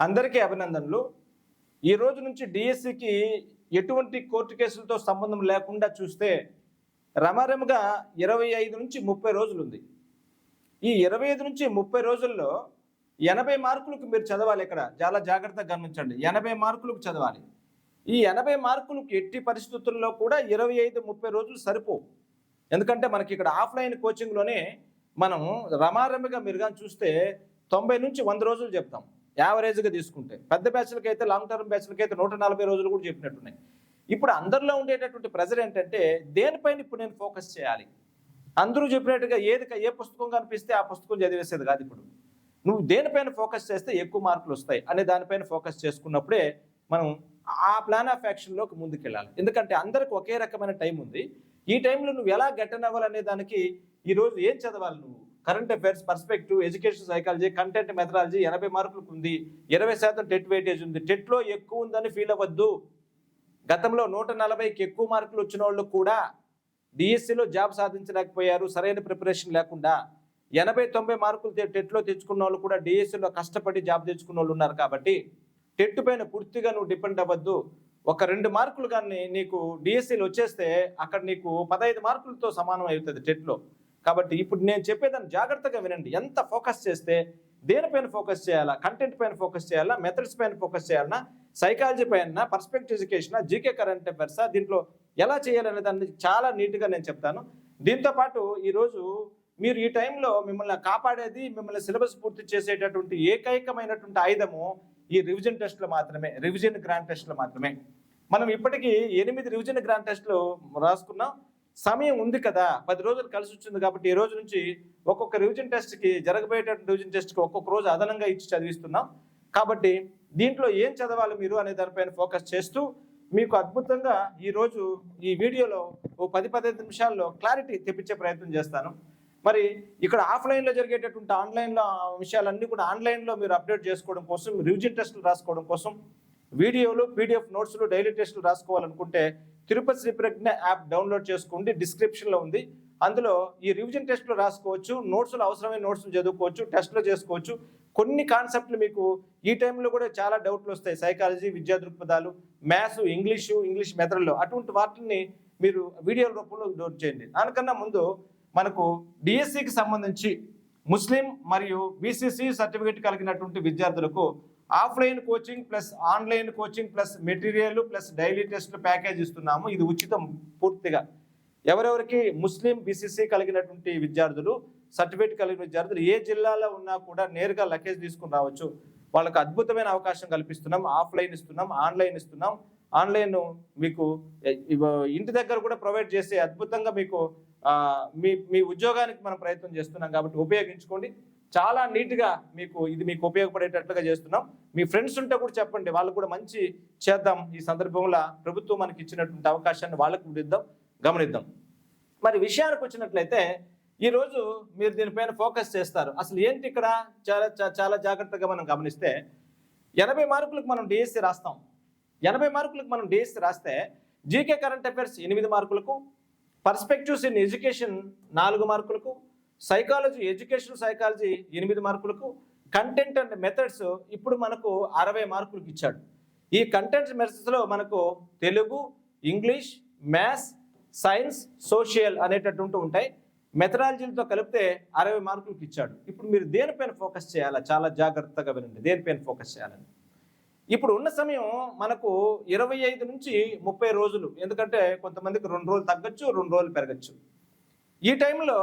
అందరికీ అభినందనలు. ఈ రోజు నుంచి డిఎస్సికి ఎటువంటి కోర్టు కేసులతో సంబంధం లేకుండా చూస్తే రమారమిగా 25 నుంచి 30 రోజులు ఉంది. ఈ 25 నుంచి 30 రోజుల్లో 80 మార్కులకు మీరు చదవాలి. ఇక్కడ చాలా జాగ్రత్తగా గమనించండి. 80 మార్కులకు చదవాలి. ఈ 80 మార్కులకు ఎట్టి పరిస్థితుల్లో కూడా 25-30 రోజులు సరిపోవు. ఎందుకంటే మనకి ఇక్కడ ఆఫ్లైన్ కోచింగ్లోనే మనం రమారమిగా మీరు కానీ చూస్తే 90 నుంచి 100 రోజులు చెప్తాం యావరేజ్గా తీసుకుంటే. పెద్ద బ్యాచ్లకి అయితే, లాంగ్ టర్మ్ బ్యాచ్లకి అయితే 140 రోజులు కూడా చెప్పినట్టున్నాయి. ఇప్పుడు అందరిలో ఉండేటటువంటి ప్రెజర్ ఏంటంటే దేనిపైన ఇప్పుడు నేను ఫోకస్ చేయాలి. అందరూ చెప్పినట్టుగా ఏ పుస్తకం కనిపిస్తే ఆ పుస్తకం చదివేసేది కాదు. ఇప్పుడు నువ్వు దేనిపైన ఫోకస్ చేస్తే ఎక్కువ మార్కులు వస్తాయి అనే దానిపైన ఫోకస్ చేసుకున్నప్పుడే మనం ఆ ప్లాన్ ఆఫ్ యాక్షన్లోకి ముందుకెళ్ళాలి. ఎందుకంటే అందరికి ఒకే రకమైన టైం ఉంది. ఈ టైంలో నువ్వు ఎలా గెటన్ అవ్వాలనే దానికి ఈరోజు ఏం చదవాలి నువ్వు? Current affairs, perspective, education psychology, content methodology 80 మార్కులకు ఉంది. 20% టెట్ వెయిటేజ్ ఉంది. టెట్లో ఎక్కువ ఉందని ఫీల్ అవ్వద్దు. గతంలో 140కి ఎక్కువ మార్కులు వచ్చిన వాళ్ళు కూడా డిఎస్సిలో జాబ్ సాధించలేకపోయారు సరైన ప్రిపరేషన్ లేకుండా. 80-90 మార్కులు టెట్లో తెచ్చుకున్న వాళ్ళు కూడా డిఎస్సిలో కష్టపడి జాబ్ తెచ్చుకున్న వాళ్ళు ఉన్నారు. కాబట్టి టెట్ పైన పూర్తిగా నువ్వు డిపెండ్ అవ్వద్దు. ఒక 2 మార్కులు కానీ నీకు డిఎస్సిలో వచ్చేస్తే అక్కడ నీకు 15 మార్కులతో సమానం అవుతుంది టెట్లో. కాబట్టి ఇప్పుడు నేను చెప్పేదాన్ని జాగ్రత్తగా వినండి. ఎంత ఫోకస్ చేస్తే దేనిపైన ఫోకస్ చేయాలా? కంటెంట్ పైన ఫోకస్ చేయాలా? మెథడ్స్ పైన ఫోకస్ చేయాలన్నా? సైకాలజీ పైన, పర్స్పెక్టివ్ ఎడ్యుకేషన్, జీకే కరెంట్ అఫైర్సా, దీంట్లో ఎలా చేయాలనే దాన్ని చాలా నీట్గా నేను చెప్తాను. దీంతోపాటు ఈరోజు మీరు ఈ టైంలో మిమ్మల్ని కాపాడేది, మిమ్మల్ని సిలబస్ పూర్తి చేసేటటువంటి ఏకైకమైనటువంటి ఆయుధము ఈ రివిజన్ టెస్టులు మాత్రమే, రివిజన్ గ్రాండ్ టెస్టులు మాత్రమే. మనం ఇప్పటికీ 8 రివిజన్ గ్రాండ్ టెస్టులు రాసుకున్నాం. సమయం ఉంది కదా, 10 రోజులు కలిసి వచ్చింది. కాబట్టి ఈ రోజు నుంచి ఒక్కొక్క రివిజన్ టెస్ట్కి, జరగబోయేటటువంటి రివిజన్ టెస్ట్కి ఒక్కొక్క రోజు అదనంగా ఇచ్చి చదివిస్తున్నాం. కాబట్టి దీంట్లో ఏం చదవాలి మీరు అనే దానిపైన ఫోకస్ చేస్తూ మీకు అద్భుతంగా ఈరోజు ఈ వీడియోలో ఓ 10-15 నిమిషాల్లో క్లారిటీ తెప్పించే ప్రయత్నం చేస్తాను. మరి ఇక్కడ ఆఫ్లైన్లో జరిగేటటువంటి ఆన్లైన్లో విషయాలన్నీ కూడా ఆన్లైన్లో మీరు అప్డేట్ చేసుకోవడం కోసం, రివిజన్ టెస్టులు రాసుకోవడం కోసం వీడియోలు, పీడిఎఫ్ నోట్స్లు, డైలీ టెస్టులు రాసుకోవాలనుకుంటే తిరుపతి శ్రీ ప్రజ్ఞ యాప్ డౌన్లోడ్ చేసుకోండి. డిస్క్రిప్షన్లో ఉంది. అందులో ఈ రివిజన్ టెస్టులు రాసుకోవచ్చు, నోట్స్లో అవసరమైన నోట్స్లు చదువుకోవచ్చు, టెస్టులు చేసుకోవచ్చు. కొన్ని కాన్సెప్ట్లు మీకు ఈ టైంలో కూడా చాలా డౌట్లు వస్తాయి. సైకాలజీ, విద్యా దృక్పథాలు, మ్యాథ్స్, ఇంగ్లీష్ మెథడ్లో అటువంటి వాటిని మీరు వీడియోల రూపంలో డౌట్ చేయండి. దానికన్నా ముందు మనకు డిఎస్సికి సంబంధించి ముస్లిం మరియు బీసీసీ సర్టిఫికేట్ కలిగినటువంటి విద్యార్థులకు offline coaching plus online coaching plus material plus daily test package ఇస్తున్నాము. ఇది ఉచితం పూర్తిగా. ఎవరెవరికి ముస్లిం, బీసీసీ కలిగినటువంటి విద్యార్థులు, సర్టిఫికేట్ కలిగిన విద్యార్థులు ఏ జిల్లాలో ఉన్నా కూడా నేరుగా లగేజ్ తీసుకుని రావచ్చు. వాళ్ళకి అద్భుతమైన అవకాశం కల్పిస్తున్నాం. ఆఫ్లైన్ ఇస్తున్నాం, ఆన్లైన్ ఇస్తున్నాం. ఆన్లైన్ మీకు ఇంటి దగ్గర కూడా ప్రొవైడ్ చేసే అద్భుతంగా మీకు మీ ఉద్యోగానికి మనం ప్రయత్నం చేస్తున్నాం. కాబట్టి ఉపయోగించుకోండి. చాలా నీట్గా మీకు ఉపయోగపడేటట్లుగా చేస్తున్నాం. మీ ఫ్రెండ్స్ ఉంటే కూడా చెప్పండి, వాళ్ళకు కూడా మంచి చేద్దాం. ఈ సందర్భంలో ప్రభుత్వం మనకి ఇచ్చినటువంటి అవకాశాన్ని వాళ్ళకు గమనిద్దాం. మరి విషయానికి వచ్చినట్లయితే ఈరోజు మీరు దీనిపైన ఫోకస్ చేస్తారు. అసలు ఏంటి ఇక్కడ చాలా జాగ్రత్తగా మనం గమనిస్తే 80 మార్కులకు మనం డిఎస్సి రాస్తాం. 80 మార్కులకు మనం డిఎస్సి రాస్తే జీకే కరెంట్ అఫైర్స్ 8 మార్కులకు, పర్స్పెక్టివ్స్ ఇన్ ఎడ్యుకేషన్ 4 మార్కులకు, సైకాలజీ, ఎడ్యుకేషన్ సైకాలజీ 8 మార్కులకు, కంటెంట్ అండ్ మెథడ్స్ ఇప్పుడు మనకు 60 మార్కులకు ఇచ్చాడు. ఈ కంటెంట్ మెథడ్స్లో మనకు Telugu, English, maths, science, social అనేటటువంటి ఉంటాయి. మెథడాలజీలతో కలిపితే 60 మార్కులకు ఇచ్చాడు. ఇప్పుడు మీరు దేనిపైన ఫోకస్ చేయాలా? చాలా జాగ్రత్తగా వినండి. దేనిపైన ఫోకస్ చేయాలని ఇప్పుడు ఉన్న సమయం మనకు 25 నుంచి 30 రోజులు. ఎందుకంటే కొంతమందికి 2 రోజులు తగ్గచ్చు, 2 రోజులు పెరగచ్చు. ఈ టైంలో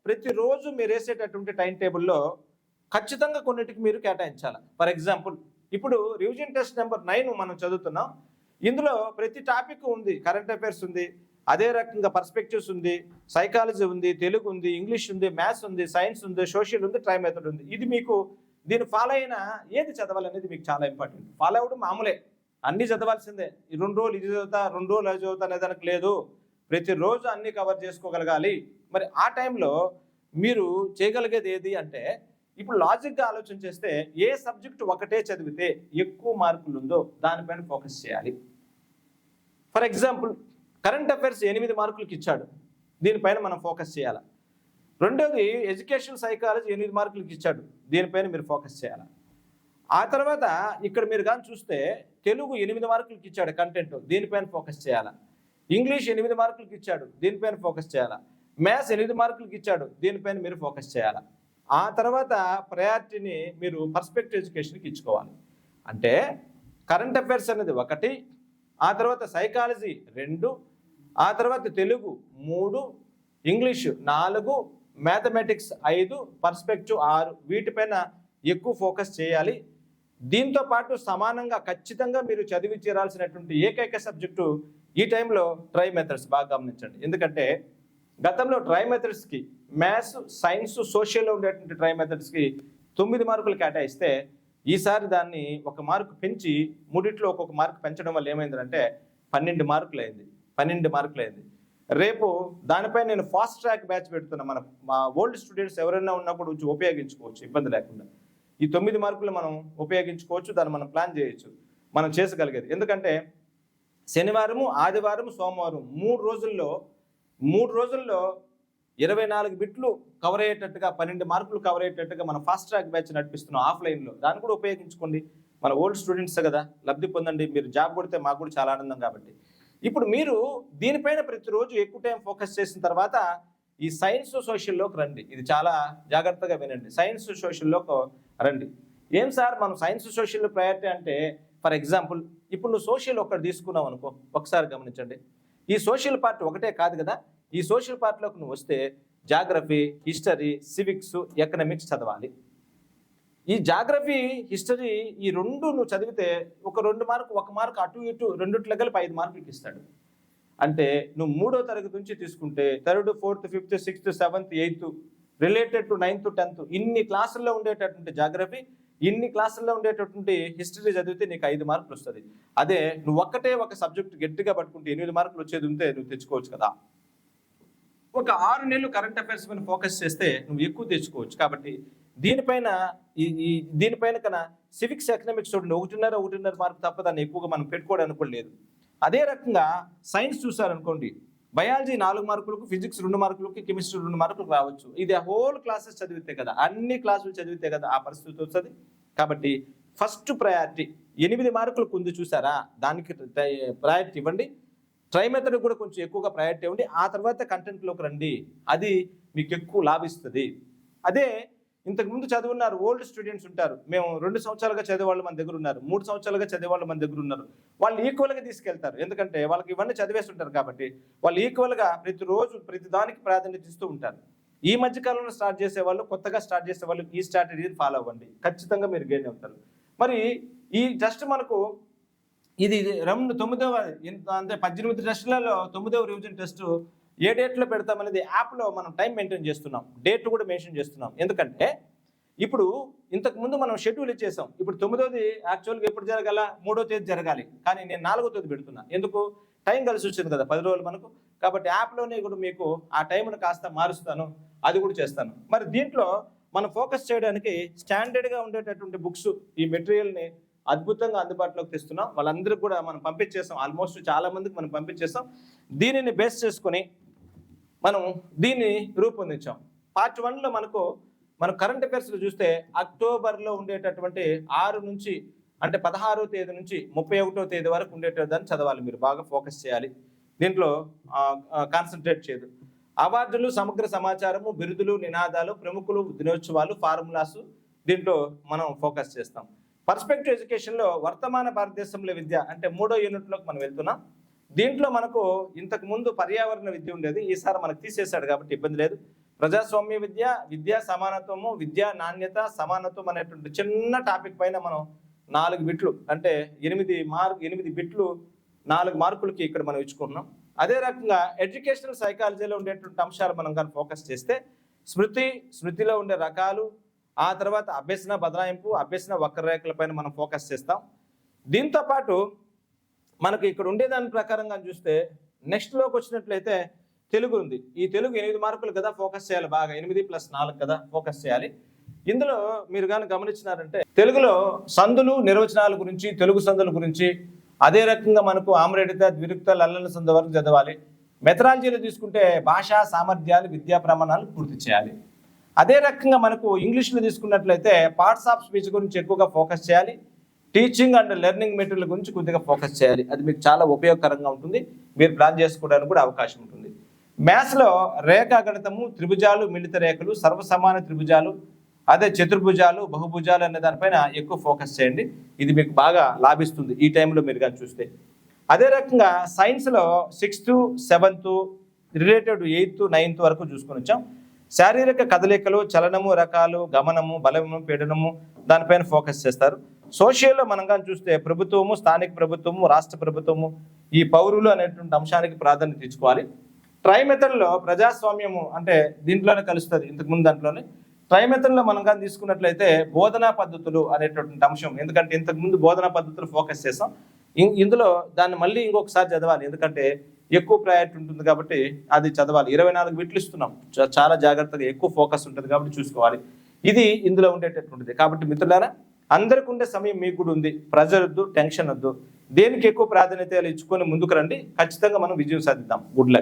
ప్రతిరోజు మీరు వేసేటటువంటి టైం టేబుల్లో ఖచ్చితంగా కొన్నిటికి మీరు కేటాయించాలి. ఫర్ ఎగ్జాంపుల్ ఇప్పుడు రివిజన్ టెస్ట్ నెంబర్ 9 మనం చదువుతున్నాం. ఇందులో ప్రతి టాపిక్ ఉంది. కరెంట్ అఫైర్స్ ఉంది, అదే రకంగా పర్స్పెక్టివ్స్ ఉంది, సైకాలజీ ఉంది, తెలుగు ఉంది, ఇంగ్లీష్ ఉంది, మ్యాథ్స్ ఉంది, సైన్స్ ఉంది, సోషల్ ఉంది, ట్రై మెథడ్ ఉంది. ఇది మీకు దీన్ని ఫాలో అయినా ఏది చదవాలనేది మీకు చాలా ఇంపార్టెంట్. ఫాలో అవ్వడం మామూలే, అన్నీ చదవాల్సిందే. ఈ 2 రోజులు ఇది చదువుతా, 2 రోజులు అది చదువుతా అనేదానికి లేదు. ప్రతిరోజు అన్నీ కవర్ చేసుకోగలగాలి. మరి ఆ టైంలో మీరు చేయగలిగేది ఏది అంటే, ఇప్పుడు లాజిక్గా ఆలోచన చేస్తే ఏ సబ్జెక్టు ఒకటే చదివితే ఎక్కువ మార్కులు ఉందో దానిపైన ఫోకస్ చేయాలి. ఫర్ ఎగ్జాంపుల్ కరెంట్ అఫైర్స్ 8 మార్కులకి ఇచ్చాడు, దీనిపైన మనం ఫోకస్ చేయాలి. రెండోది ఎడ్యుకేషన్ సైకాలజీ 8 మార్కులకి ఇచ్చాడు, దీనిపైన మీరు ఫోకస్ చేయాలి. ఆ తర్వాత ఇక్కడ మీరు కానీ చూస్తే తెలుగు 8 మార్కులకి ఇచ్చాడు కంటెంట్, దీనిపైన ఫోకస్ చేయాలా. ఇంగ్లీష్ 8 మార్కులకి ఇచ్చాడు, దీనిపైన ఫోకస్ చేయాలా. మ్యాథ్స్ 8 మార్కులకి ఇచ్చాడు, దీనిపైన మీరు ఫోకస్ చేయాలా. ఆ తర్వాత ప్రయారిటీని మీరు పర్స్పెక్టివ్ ఎడ్యుకేషన్కి ఇచ్చుకోవాలి. అంటే కరెంట్ అఫైర్స్ అనేది 1, ఆ తర్వాత సైకాలజీ 2, ఆ తర్వాత తెలుగు 3, ఇంగ్లీష్ 4, మ్యాథమెటిక్స్ 5, పర్స్పెక్టివ్ 6, వీటిపైన ఎక్కువ ఫోకస్ చేయాలి. దీంతో పాటు సమానంగా ఖచ్చితంగా మీరు చదివి చేరాల్సినటువంటి ఏకైక సబ్జెక్టు ఈ టైంలో ట్రై మెథడ్స్. బాగా గమనించండి, ఎందుకంటే గతంలో ట్రై మెథడ్స్కి మ్యాథ్స్, సైన్స్, సోషల్లో ఉండేటువంటి ట్రై మెథడ్స్కి 9 మార్కులు కేటాయిస్తే ఈసారి దాన్ని 1 మార్కు పెంచి మూడిట్లో ఒక్కొక్క మార్కు పెంచడం వల్ల ఏమైందంటే 12 మార్కులు అయింది. 12 మార్కులు అయింది. రేపు దానిపై నేను ఫాస్ట్ ట్రాక్ బ్యాచ్ పెడుతున్నా. మా ఓల్డ్ స్టూడెంట్స్ ఎవరైనా ఉన్నప్పుడు ఉపయోగించుకోవచ్చు ఇబ్బంది లేకుండా. ఈ 9 మార్కులు మనం ఉపయోగించుకోవచ్చు, దాన్ని మనం ప్లాన్ చేయొచ్చు, మనం చేసుగలిగేది. ఎందుకంటే శనివారము, ఆదివారం, సోమవారం 3 రోజుల్లో 24 బిట్లు కవర్ అయ్యేటట్టుగా 12 మార్కులు కవర్ అయ్యేటట్టుగా మనం ఫాస్ట్ ట్రాక్ బ్యాచ్ నడిపిస్తున్నాం ఆఫ్లైన్లో. దాన్ని కూడా ఉపయోగించుకోండి. మన ఓల్డ్ స్టూడెంట్స్ కదా, లబ్ధి పొందండి. మీరు జాబ్ కొడితే మాకు కూడా చాలా ఆనందం. కాబట్టి ఇప్పుడు మీరు దీనిపైన ప్రతిరోజు ఎక్కువ టైం ఫోకస్ చేసిన తర్వాత ఈ సైన్స్ సోషల్లోకి రండి. ఇది చాలా జాగ్రత్తగా వినండి. సైన్స్ సోషల్లోకి రండి. ఏం సార్ మనం సైన్స్ సోషల్ ప్రయారిటీ అంటే, ఫర్ ఎగ్జాంపుల్ ఇప్పుడు నువ్వు సోషల్ ఒక్కటి తీసుకున్నావు అనుకో, ఒకసారి గమనించండి. ఈ సోషల్ పార్ట్ ఒకటే కాదు కదా. ఈ సోషల్ పార్ట్లోకి నువ్వు వస్తే జాగ్రఫీ, హిస్టరీ, సివిక్స్, ఎకనామిక్స్ చదవాలి. ఈ జాగ్రఫీ, హిస్టరీ ఈ 2 నువ్వు చదివితే ఒక 1 మార్కు అటు ఇటు 2 కలిపి 5 మార్కులకి ఇస్తాడు. అంటే నువ్వు 3వ తరగతి నుంచి తీసుకుంటే 3rd, 4th, 5th, 6th, 7th, 8th related to 9th, 10th ఇన్ని క్లాసుల్లో ఉండేటటువంటి జాగ్రఫీ, ఇన్ని క్లాసుల్లో ఉండేటటువంటి హిస్టరీ చదివితే నీకు 5 మార్కులు వస్తుంది. అదే నువ్వు ఒక సబ్జెక్ట్ గట్టిగా పట్టుకుంటే 8 మార్కులు వచ్చేది ఉంటే నువ్వు తెచ్చుకోవచ్చు కదా. ఒక 6 నెలలు కరెంట్ అఫైర్స్ పైన ఫోకస్ చేస్తే నువ్వు ఎక్కువ తెచ్చుకోవచ్చు. కాబట్టి దీనిపైన కన్నా సివిక్స్, ఎకనామిక్స్ చూడండి 1.5 మార్కు తప్ప దాన్ని ఎక్కువగా మనం పెట్టుకోవడానికి కూడా లేదు. అదే రకంగా సైన్స్ చూసారనుకోండి, బయాలజీ 4 మార్కులకు, ఫిజిక్స్ 2 మార్కులకి, కెమిస్ట్రీ 2 మార్కులకు రావచ్చు. ఇది హోల్ క్లాసెస్ చదివితే కదా, అన్ని క్లాసులు చదివితే కదా ఆ పరిస్థితి వస్తుంది. కాబట్టి ఫస్ట్ ప్రయారిటీ 8 మార్కులకు ఉంది చూసారా, దానికి ప్రయారిటీ ఇవ్వండి. ట్రై మెథడ్ కూడా కొంచెం ఎక్కువగా ప్రయారిటీ ఇవ్వండి. ఆ తర్వాత కంటెంట్లోకి రండి, అది మీకు ఎక్కువ లాభిస్తుంది. అదే ఇంతకుముందు చదువున్నారు ఓల్డ్ స్టూడెంట్స్ ఉంటారు, మేము 2 సంవత్సరాలుగా చదివేవాళ్ళు మన దగ్గర ఉన్నారు, 3 సంవత్సరాలుగా చదివేవాళ్ళు మన దగ్గర ఉన్నారు. వాళ్ళు ఈక్వల్గా తీసుకెళ్తారు, ఎందుకంటే వాళ్ళకి ఇవన్నీ చదివేసి ఉంటారు. కాబట్టి వాళ్ళు ఈక్వల్గా ప్రతిరోజు ప్రతిదానికి ప్రాధాన్యత ఇస్తూ ఉంటారు. ఈ మధ్యకాలంలో స్టార్ట్ చేసేవాళ్ళు, కొత్తగా స్టార్ట్ చేసే వాళ్ళు ఈ స్ట్రాటజీని ఫాలో అవ్వండి, ఖచ్చితంగా మీరు గెయిన్ అవుతారు. మరి ఈ జస్ట్ మనకు ఇది 9వ అంటే 18 టెస్టులలో 9వ రివిజన్ టెస్ట్ ఏ డేట్లో పెడతామనేది యాప్లో మనం టైం మెయింటైన్ చేస్తున్నాం, డేట్ కూడా మెన్షన్ చేస్తున్నాం. ఎందుకంటే ఇప్పుడు ఇంతకుముందు మనం షెడ్యూల్ ఇచ్చేసాం. ఇప్పుడు 9వది యాక్చువల్గా ఎప్పుడు జరగాల, 3వ తేదీ జరగాలి, కానీ నేను 4వ తేదీ పెడుతున్నా. ఎందుకు, టైం కలిసి వచ్చింది కదా 10 రోజులు మనకు. కాబట్టి యాప్లోనే కూడా మీకు ఆ టైంను కాస్త మారుస్తాను, అది కూడా చేస్తాను. మరి దీంట్లో మనం ఫోకస్ చేయడానికి స్టాండర్డ్గా ఉండేటటువంటి బుక్స్, ఈ మెటీరియల్ని అద్భుతంగా అందుబాటులోకి తెస్తున్నాం. వాళ్ళందరికీ కూడా మనం పంపించేస్తాం, ఆల్మోస్ట్ చాలా మందికి మనం పంపించేస్తాం. దీనిని బేస్ చేసుకొని మనం దీన్ని రూపొందించాం. పార్ట్ 1లో మనం కరెంట్ అఫైర్స్లో చూస్తే అక్టోబర్లో ఉండేటటువంటి 6 నుంచి అంటే 16వ తేదీ నుంచి 31వ తేదీ వరకు ఉండేటదాన్ని చదవాలి. మీరు బాగా ఫోకస్ చేయాలి, దీంట్లో కాన్సన్ట్రేట్ చేయదు. అవార్డులు, సమగ్ర సమాచారము, బిరుదులు, నినాదాలు, ప్రముఖులు, దినోత్సవాలు, ఫార్ములాస్ దీంట్లో మనం ఫోకస్ చేస్తాం. పర్స్పెక్టివ్ ఎడ్యుకేషన్లో వర్తమాన భారతదేశంలో విద్య అంటే 3వ యూనిట్లోకి మనం వెళ్తున్నాం. దీంట్లో మనకు ఇంతకు ముందు పర్యావరణ విద్య ఉండేది, ఈసారి మనకు తీసేశాడు కాబట్టి ఇబ్బంది లేదు. ప్రజాస్వామ్య విద్య, విద్యా సమానత్వము, విద్యా నాణ్యత, సమానత్వం అనేటువంటి చిన్న టాపిక్ పైన మనం 4 బిట్లు అంటే 8 బిట్లు 4 మార్కులకి ఇక్కడ మనం ఇచ్చుకుంటున్నాం. అదే రకంగా ఎడ్యుకేషనల్ సైకాలజీలో ఉండేటువంటి అంశాలు మనం కానీ ఫోకస్ చేస్తే స్మృతిలో ఉండే రకాలు, ఆ తర్వాత అభ్యసన బదలాయింపు, అభ్యసన వక్రరేఖల పైన మనం ఫోకస్ చేస్తాం. దీంతో పాటు మనకి ఇక్కడ ఉండేదాని ప్రకారంగా చూస్తే నెక్స్ట్లోకి వచ్చినట్లయితే తెలుగు ఉంది. ఈ తెలుగు 8 మార్కులు కదా ఫోకస్ చేయాలి, బాగా 8 + 4 కదా ఫోకస్ చేయాలి. ఇందులో మీరు కానీ గమనించినారంటే తెలుగులో సందులు, నిర్వచనాల గురించి, తెలుగు సందుల గురించి, అదే రకంగా మనకు ఆమ్రేడిత, ద్విరుక్త, లల్లన సందు వరకు చదవాలి. మెథడాలజీలో తీసుకుంటే భాషా సామర్థ్యాలు, విద్యా ప్రమాణాలు పూర్తి చేయాలి. అదే రకంగా మనకు ఇంగ్లీష్లో తీసుకున్నట్లయితే పార్ట్స్ ఆఫ్ స్పీచ్ గురించి ఎక్కువగా ఫోకస్ చేయాలి. టీచింగ్ అండ్ లెర్నింగ్ మెటీరియల్ గురించి కొద్దిగా ఫోకస్ చేయాలి. అది మీకు చాలా ఉపయోగకరంగా ఉంటుంది. మీరు ప్లాన్ చేసుకోవడానికి కూడా అవకాశం ఉంటుంది. మ్యాథ్స్లో రేఖాగణితము, త్రిభుజాలు, మిళిత రేఖలు, సర్వసమాన త్రిభుజాలు, అదే చతుర్భుజాలు, బహుభుజాలు అనే దానిపైన ఎక్కువ ఫోకస్ చేయండి. ఇది మీకు బాగా లాభిస్తుంది ఈ టైంలో మీరు కానీ చూస్తే. అదే రకంగా సైన్స్లో 6th, 7th related 8th, 9th వరకు చూసుకొని వచ్చాం. శారీరక కదలికలు, చలనము, రకాలు, గమనము, బలము, పీడనము దానిపైన ఫోకస్ చేస్తారు. సోషల్లో మనం కానీ చూస్తే ప్రభుత్వము, స్థానిక ప్రభుత్వము, రాష్ట్ర ప్రభుత్వము, ఈ పౌరులు అనేటువంటి అంశానికి ప్రాధాన్యత ఇచ్చుకోవాలి. ట్రై మెథడ్లో ప్రజాస్వామ్యము అంటే దీంట్లోనే కలుస్తుంది, ఇంతకుముందు దాంట్లోనే. ట్రై మెథడ్లో మనం కానీ తీసుకున్నట్లయితే బోధనా పద్ధతులు అనేటువంటి అంశం, ఎందుకంటే ఇంతకుముందు బోధనా పద్ధతులు ఫోకస్ చేసాం. ఇందులో దాన్ని మళ్ళీ ఇంకొకసారి చదవాలి, ఎందుకంటే ఎక్కువ ప్రయారిటీ ఉంటుంది కాబట్టి అది చదవాలి. 24 బిట్లు ఇస్తున్నాం, చాలా జాగ్రత్తగా ఎక్కువ ఫోకస్ ఉంటుంది కాబట్టి చూసుకోవాలి. ఇది ఇందులో ఉండేటటువంటిది. కాబట్టి మిత్రులారా, అందరికి ఉండే సమయం మీకు కూడా ఉంది. ప్రెజర్ వద్దు, టెన్షన్ వద్దు. దేనికి ఎక్కువ ప్రాధాన్యత ఇచ్చుకొని ముందుకు రండి. ఖచ్చితంగా మనం విజయం సాధిద్దాం. Good luck.